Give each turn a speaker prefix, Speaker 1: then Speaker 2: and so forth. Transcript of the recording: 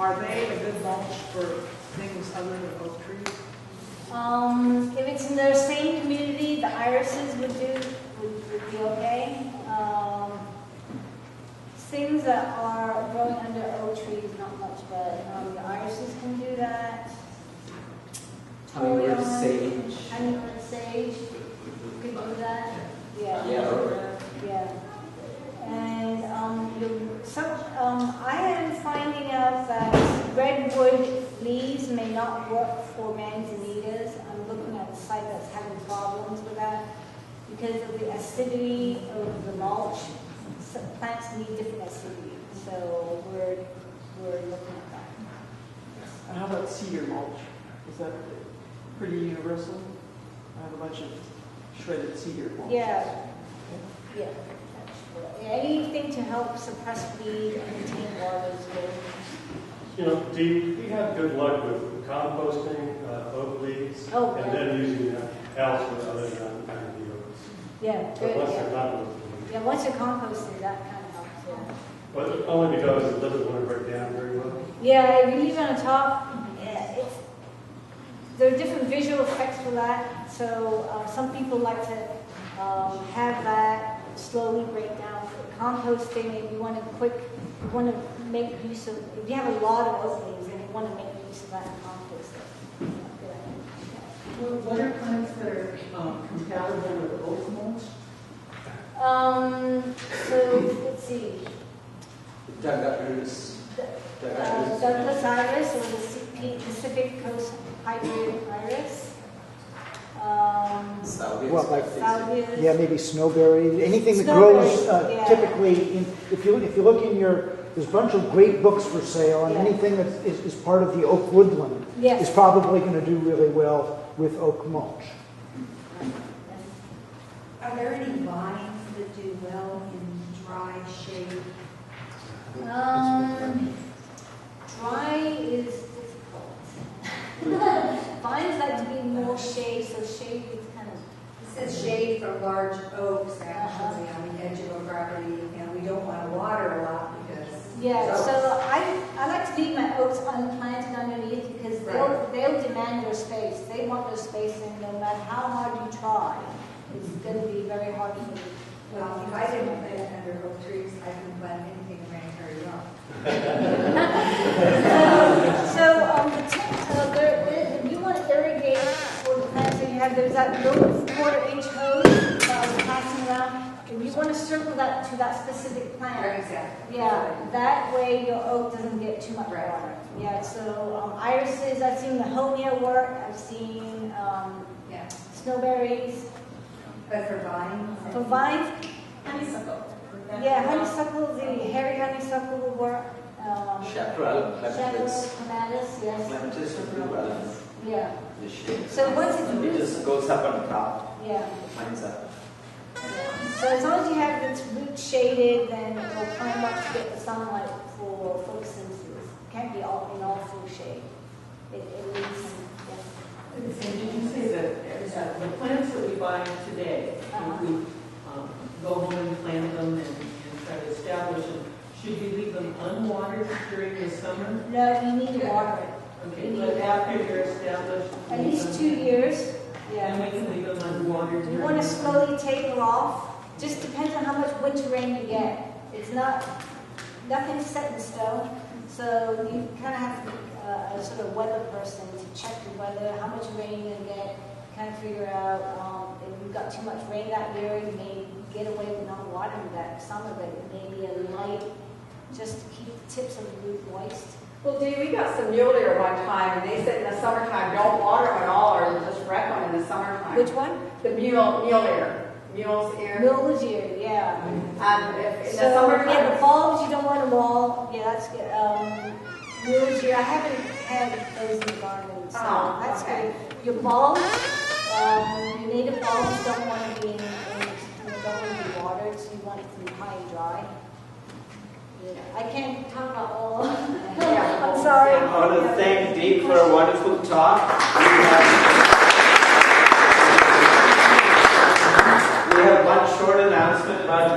Speaker 1: Are they a good mulch for things other than oak trees?
Speaker 2: If it's in the same community, the irises would be okay. Things that are growing under oak trees, not much, but the irises can do that.
Speaker 3: Hummingbird sage.
Speaker 2: Honeycomb sage could do that. Yeah. Yeah. And I am finding out that redwood leaves may not work for manzanitas. I'm looking at a site that's having problems with that because of the acidity of the mulch. Some plants need different acidity, so we're looking at that.
Speaker 1: And how about cedar mulch? Is that pretty universal? I have a bunch of shredded cedar mulch.
Speaker 2: Yeah. Yeah. Anything to help suppress weed and maintain water is good.
Speaker 4: You know, do you have good luck with composting oak leaves and then using them elsewhere other than the oaks?
Speaker 2: Yeah, good.
Speaker 4: Once they're composted.
Speaker 2: Yeah, once you're composting, that kind of helps. Yeah.
Speaker 4: But only because it doesn't want to break down very well.
Speaker 2: Yeah, if you leave it on the top, there are different visual effects for that. So some people like to have that slowly break down. For composting, if you want to make use of, if you have a lot of oak leaves and you want to make use of that and compost it.
Speaker 5: Well, what are plants that are compatible with oak mulch?
Speaker 2: So let's see.
Speaker 3: Douglas
Speaker 2: Douglas iris or the Pacific Coast hybrid iris.
Speaker 3: Salvias.
Speaker 2: Salvias.
Speaker 6: Yeah, maybe snowberry. Anything that
Speaker 2: Snowberries,
Speaker 6: grows typically in. If you look in there's a bunch of great books for sale, and anything that is part of the oak woodland is probably going to do really well with oak mulch.
Speaker 7: Are there any vines that do well in dry shade?
Speaker 2: Dry is difficult. Vines like to be more shade, so shade is kind of.
Speaker 7: It says shade from large oaks actually on the edge of a property, and we don't want to water a lot because.
Speaker 2: Yeah, so I like to leave my oaks unplanted underneath because they'll demand their space. They want their space, and no matter how hard you try, it's going to be very hard for you.
Speaker 7: Well, if I didn't plant under oak trees, I can plant anything in my entire yard.
Speaker 2: If you want to irrigate for the plants that you have, there's that little 1/4-inch hose that I was passing around. If you want to circle that to that specific plant,
Speaker 7: Exactly.
Speaker 2: yeah, that way your oak doesn't get too much water. Yeah, so irises, I've seen Mahonia work, I've seen snowberries.
Speaker 7: But for vines?
Speaker 2: For vines,
Speaker 7: honeysuckle.
Speaker 2: Yeah, honeysuckle, the hairy honeysuckle will work.
Speaker 3: Chaparral,
Speaker 2: clematis, yes.
Speaker 3: Clematis will do well.
Speaker 2: Yeah.
Speaker 3: The shade.
Speaker 2: So once it's
Speaker 3: It just goes up on top.
Speaker 2: Yeah.
Speaker 3: Finds up.
Speaker 2: So as long as you have its root shaded, then it will climb up to get the sunlight for photosynthesis. It can't be all in all full shade. It needs,
Speaker 5: And did you say that the plants that we buy today, if we go home and plant them and try to establish them, should we leave them unwatered during the summer?
Speaker 2: No, you need to water it.
Speaker 5: Okay, but after you're established?
Speaker 2: At least 2 years.
Speaker 5: And we can leave them unwatered.
Speaker 2: You want to slowly taper off. Just depends on how much winter rain you get. It's nothing's set in stone. So you kind of have to be a sort of weather person to check the weather, how much rain you're going to get, kind of figure out if you've got too much rain that year, you may get away with not watering that summer, but maybe a light just to keep the tips of the root moist.
Speaker 8: Well, Dee, we got some mule deer one time, and they said in the summertime, don't water them at all, or you'll just wreck them in the summertime.
Speaker 2: Which one?
Speaker 8: The mule deer. Mule's ear.
Speaker 2: Mule's ear, yeah.
Speaker 8: If in
Speaker 2: So,
Speaker 8: the summertime.
Speaker 2: yeah, the bulbs, you don't want them all. Yeah, that's good. Mule's ear, I haven't had those in the garden, so that's good. Your bulbs, your native bulbs don't want to be don't want to be watered, so you want it to be high and dry. I can't talk about all. I'm sorry.
Speaker 3: I want to thank Dee for a wonderful talk. We have one short announcement about